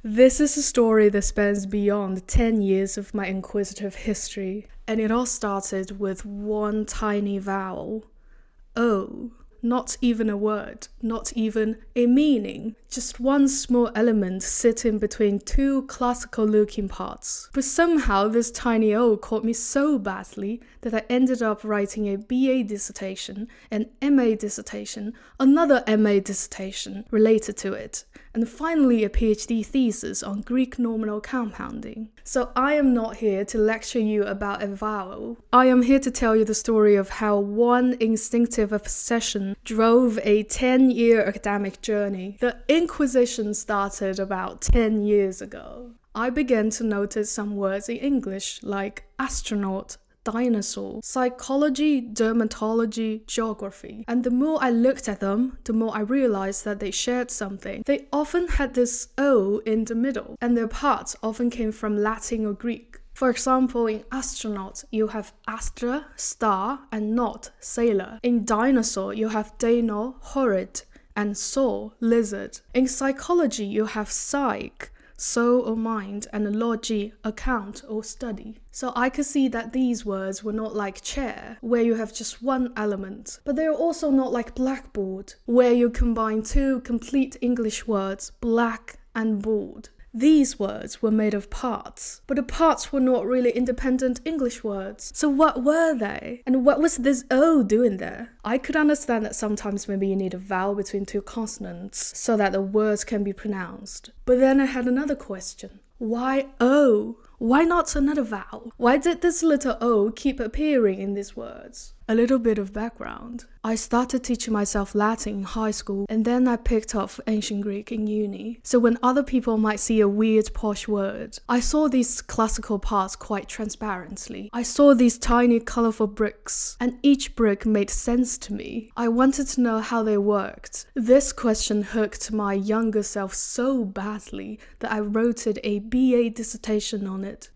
This is a story that spans beyond 10 years of my inquisitive history, and it all started with one tiny vowel. O. Not even a word, not even a meaning, just one small element sitting between two classical-looking parts. But somehow this tiny O caught me so badly that I ended up writing a BA dissertation, an MA dissertation, another MA dissertation related to it, and finally a PhD thesis on Greek nominal compounding. So I am not here to lecture you about a vowel. I am here to tell you the story of how one instinctive obsession drove a 10-year academic journey. The Inquisition started about 10 years ago. I began to notice some words in English like astronaut, dinosaur, psychology, dermatology, geography. And the more I looked at them, the more I realized that they shared something. They often had this O in the middle, and their parts often came from Latin or Greek. For example, in astronaut, you have astra, star, and naut, sailor. In dinosaur, you have dino, horrid, and saur, lizard. In psychology, you have psych, soul or mind, and logi, account or study. So I could see that these words were not like chair, where you have just one element, but they are also not like blackboard, where you combine two complete English words, black and board. These words were made of parts, but the parts were not really independent English words. So what were they? And what was this O doing there? I could understand that sometimes maybe you need a vowel between two consonants so that the words can be pronounced. But then I had another question. Why O? Why not another vowel? Why did this little O keep appearing in these words? A little bit of background. I started teaching myself Latin in high school, and then I picked up ancient Greek in uni. So when other people might see a weird posh word, I saw these classical parts quite transparently. I saw these tiny colorful bricks, and each brick made sense to me. I wanted to know how they worked. This question hooked my younger self so badly that I wrote a BA dissertation on it.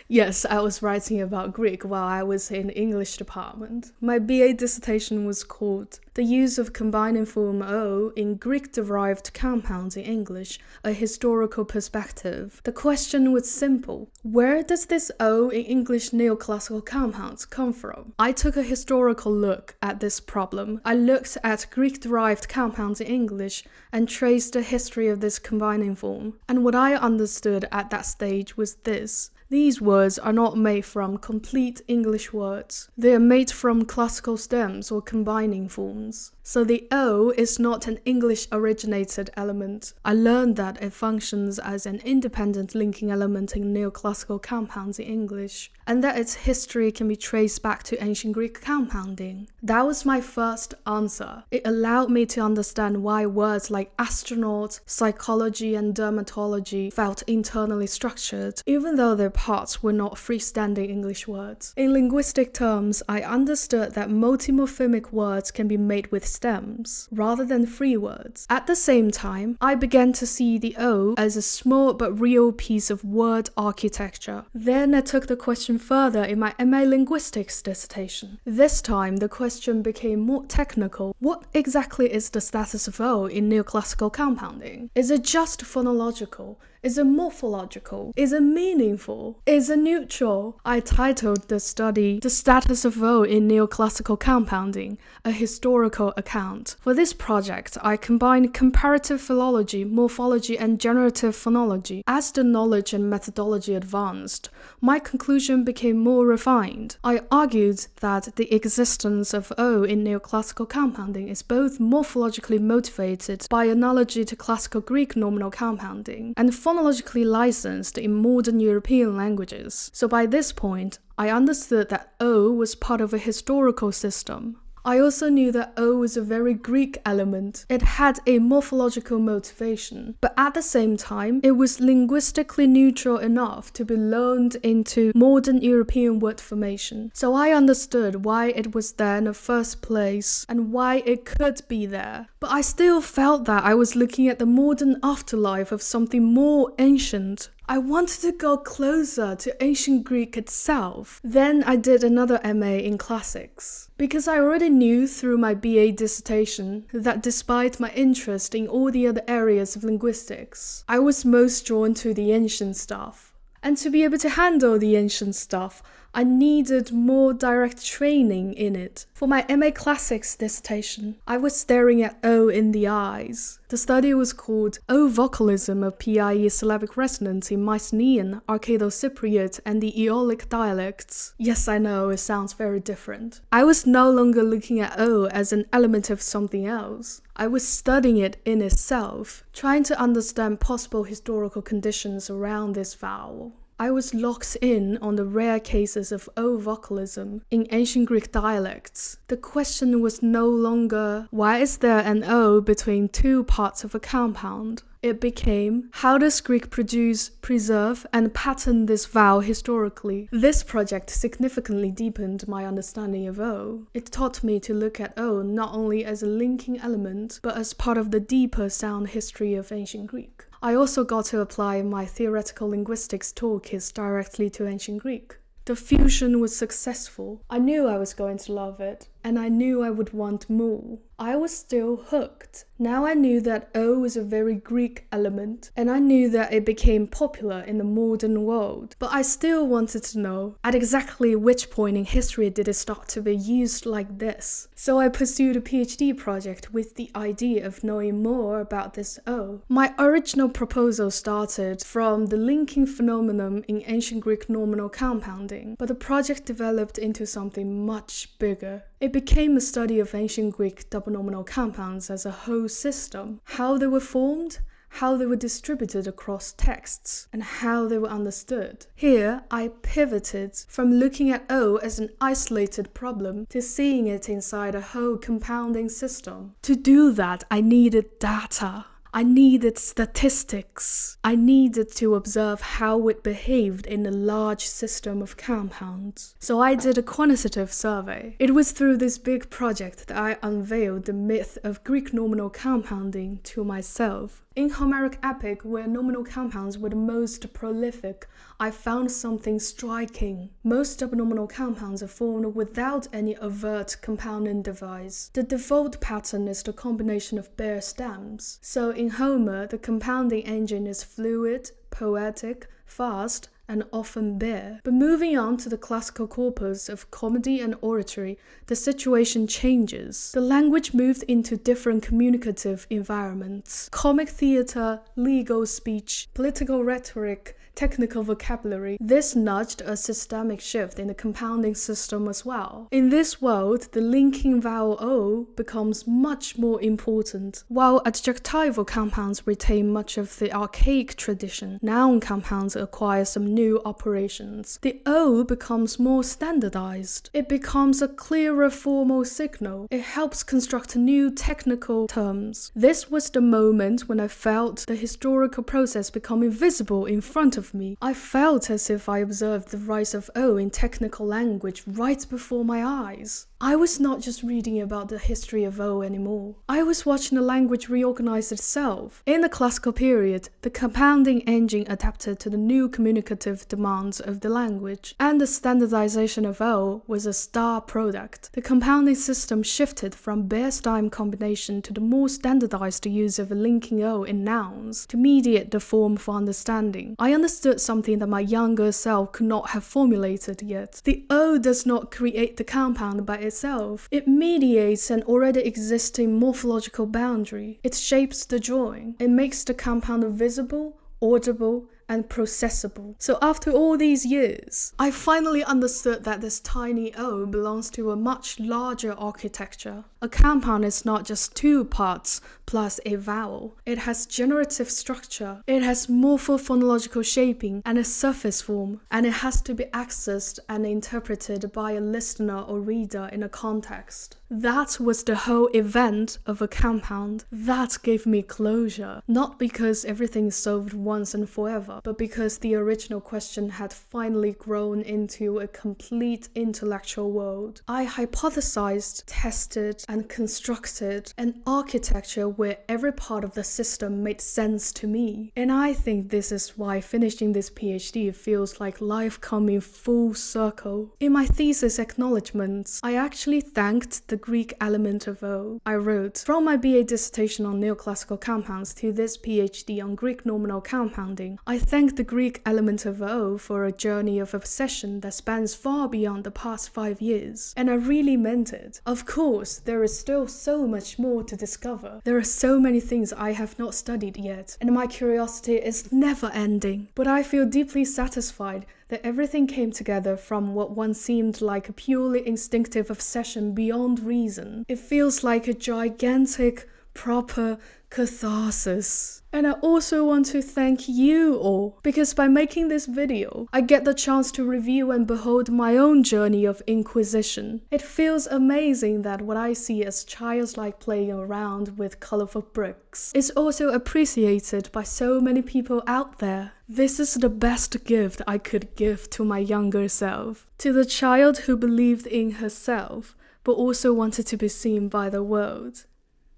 Yes, I was writing about Greek while I was in the English department. My BA dissertation was called The Use of Combining Form O in Greek-Derived Compounds in English, a Historical Perspective. The question was simple. Where does this O in English neoclassical compounds come from? I took a historical look at this problem. I looked at Greek-derived compounds in English and traced the history of this combining form. And what I understood at that stage was this. These words are not made from complete English words. They are made from classical stems or combining forms. So the O is not an English-originated element. I learned that it functions as an independent linking element in neoclassical compounds in English, and that its history can be traced back to ancient Greek compounding. That was my first answer. It allowed me to understand why words like astronaut, psychology, and dermatology felt internally structured, even though their parts were not freestanding English words. In linguistic terms, I understood that multimorphemic words can be made with stems, rather than free words. At the same time, I began to see the O as a small but real piece of word architecture. Then I took the question further in my MA Linguistics dissertation. This time, the question became more technical. What exactly is the status of O in neoclassical compounding? Is it just phonological? Is it morphological? Is it meaningful? Is it neutral? I titled the study The Status of O in Neoclassical Compounding, a Historical Account. For this project, I combined comparative philology, morphology, and generative phonology. As the knowledge and methodology advanced, my conclusion became more refined. I argued that the existence of O in neoclassical compounding is both morphologically motivated by analogy to classical Greek nominal compounding, and phonologically licensed in modern European languages. So by this point, I understood that O was part of a historical system. I also knew that O was a very Greek element. It had a morphological motivation, but at the same time, it was linguistically neutral enough to be loaned into modern European word formation. So I understood why it was there in the first place and why it could be there. But I still felt that I was looking at the modern afterlife of something more ancient. I wanted to go closer to ancient Greek itself. Then I did another MA in classics. Because I already knew through my BA dissertation that despite my interest in all the other areas of linguistics, I was most drawn to the ancient stuff. And to be able to handle the ancient stuff, I needed more direct training in it. For my MA Classics dissertation, I was staring at O in the eyes. The study was called O Vocalism of PIE Syllabic Resonance in Mycenaean, Arcado-Cypriot, and the Aeolic dialects. Yes, I know, it sounds very different. I was no longer looking at O as an element of something else. I was studying it in itself, trying to understand possible historical conditions around this vowel. I was locked in on the rare cases of O vocalism in ancient Greek dialects. The question was no longer, why is there an O between two parts of a compound? It became, how does Greek produce, preserve, and pattern this vowel historically? This project significantly deepened my understanding of O. It taught me to look at O not only as a linking element, but as part of the deeper sound history of ancient Greek. I also got to apply my theoretical linguistics toolkits directly to ancient Greek. The fusion was successful. I knew I was going to love it, and I knew I would want more. I was still hooked. Now I knew that O was a very Greek element, and I knew that it became popular in the modern world. But I still wanted to know, at exactly which point in history did it start to be used like this? So I pursued a PhD project with the idea of knowing more about this O. My original proposal started from the linking phenomenon in ancient Greek nominal compounding, but the project developed into something much bigger. It became a study of ancient Greek double nominal compounds as a whole system, how they were formed, how they were distributed across texts, and how they were understood. Here, I pivoted from looking at O as an isolated problem to seeing it inside a whole compounding system. To do that, I needed data. I needed statistics. I needed to observe how it behaved in a large system of compounds. So I did a quantitative survey. It was through this big project that I unveiled the myth of Greek nominal compounding to myself. In Homeric epic, where nominal compounds were the most prolific, I found something striking. Most double nominal compounds are formed without any overt compounding device. The default pattern is the combination of bare stems. So in Homer, the compounding engine is fluid, poetic, fast, and often bare. But moving on to the classical corpus of comedy and oratory, the situation changes. The language moved into different communicative environments. Comic theater, legal speech, political rhetoric, technical vocabulary. This nudged a systemic shift in the compounding system as well. In this world, the linking vowel O becomes much more important. While adjectival compounds retain much of the archaic tradition, noun compounds acquire some new operations. The O becomes more standardized. It becomes a clearer formal signal. It helps construct new technical terms. This was the moment when I felt the historical process becoming visible in front of me. I felt as if I observed the rise of O in technical language right before my eyes. I was not just reading about the history of O anymore. I was watching the language reorganize itself. In the classical period, the compounding engine adapted to the new communicative demands of the language, and the standardization of O was a star product. The compounding system shifted from bare stem combination to the more standardized use of a linking O in nouns to mediate the form for understanding. I understood something that my younger self could not have formulated yet. The O does not create the compound by itself. It mediates an already existing morphological boundary. It shapes the drawing. It makes the compound visible, audible, and processable. So after all these years, I finally understood that this tiny O belongs to a much larger architecture. A compound is not just two parts plus a vowel. It has generative structure, it has morphophonological shaping and a surface form, and it has to be accessed and interpreted by a listener or reader in a context. That was the whole event of a compound. That gave me closure. Not because everything is solved once and forever, but because the original question had finally grown into a complete intellectual world. I hypothesized, tested, and constructed an architecture where every part of the system made sense to me. And I think this is why finishing this PhD feels like life coming full circle. In my thesis acknowledgements, I actually thanked the Greek element of O. I wrote, from my BA dissertation on neoclassical compounds to this PhD on Greek nominal compounding, I thank the Greek element of O for a journey of obsession that spans far beyond the past 5 years. And I really meant it. Of course, there is still so much more to discover. There are so many things I have not studied yet, and my curiosity is never ending. But I feel deeply satisfied that everything came together from what once seemed like a purely instinctive obsession beyond reason. It feels like a gigantic, proper catharsis. And I also want to thank you all, because by making this video, I get the chance to review and behold my own journey of inquisition. It feels amazing that what I see as childlike playing around with colorful bricks is also appreciated by so many people out there. This is the best gift I could give to my younger self, to the child who believed in herself, but also wanted to be seen by the world.